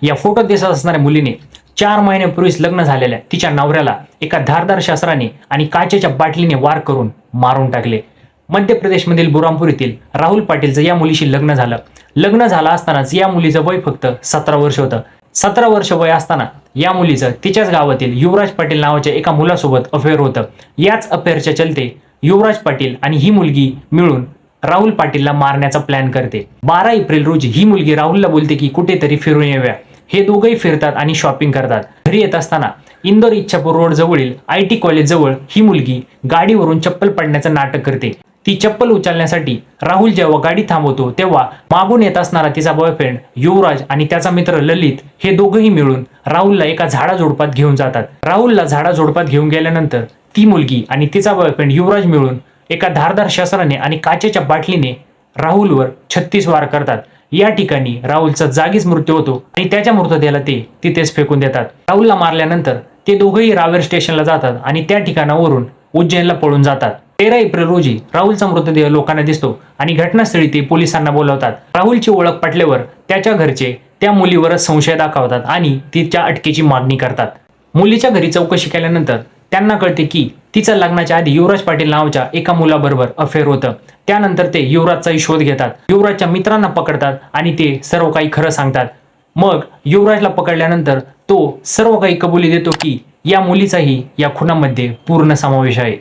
या फोटोत दिसत असणाऱ्या मुलीने 4 महिन्यापूर्वीच लग्न झालेल्या तिच्या नवऱ्याला एका धारदार शस्त्राने आणि काचेच्या बाटलीने वार करून मारून टाकले. मध्य प्रदेशमधील बुरामपूर येथील राहुल पाटीलचं या मुलीशी लग्न झालं. लग्न झालं असतानाच या मुलीचं वय फक्त 17 वर्ष होतं. 17 वर्ष वय असताना या मुलीचं तिच्याच गावातील युवराज पाटील नावाच्या एका मुलासोबत अफेअर होतं. याच अफेअरच्या चलते युवराज पाटील आणि ही मुलगी मिळून राहुल पाटीलला मारण्याचा प्लॅन करते. 12 एप्रिल रोजी ही मुलगी राहुलला बोलते की कुठेतरी फिरून येऊया. हे दोघंही फिरतात आणि शॉपिंग करतात. घरी येत असताना इंदोर इच्छापूर रोड जवळील IT कॉलेज जवळ ही मुलगी गाडीवरून चप्पल पडण्याचं नाटक करते. ती चप्पल उचलण्यासाठी राहुल जेव्हा गाडी थांबवतो तेव्हा मागून येत असणारा तिचा बॉयफ्रेंड युवराज आणि त्याचा मित्र ललित हे दोघंही मिळून राहुलला एका झाडाझुडपात घेऊन जातात. राहुलला झाडाझुडपात घेऊन गेल्यानंतर ती मुलगी आणि तिचा बॉयफ्रेंड युवराज मिळून एका धारदार शस्त्राने आणि काचेच्या बाटलीने राहुलवर 36 वार करतात. या ठिकाणी राहुलचा जागीच मृत्यू होतो आणि त्याच्या मृतदेहाला ते तिथेच फेकून देतात. राहुलला मारल्यानंतर ते दोघंही रावेर स्टेशनला जातात आणि त्या ठिकाणावरून उज्जैनला पळून जातात. 13 एप्रिल रोजी राहुलचा मृतदेह लोकांना दिसतो आणि घटनास्थळी ते पोलिसांना बोलावतात. राहुलची ओळख पटल्यावर त्याच्या घरचे त्या मुलीवरच संशय दाखवतात आणि तिच्या अटकेची मागणी करतात. मुलीच्या घरी चौकशी केल्यानंतर त्यांना कळते की तिचा लग्नाच्या आधी युवराज पाटील नावाच्या एका मुलाबरोबर अफेअर होतं. त्यानंतर ते युवराजचाही शोध घेतात. युवराजच्या मित्रांना पकडतात आणि ते सर्व काही खरं सांगतात. मग युवराजला पकडल्यानंतर तो सर्व काही कबुली देतो की या मुलीचाही या खुनामध्ये पूर्ण समावेश आहे.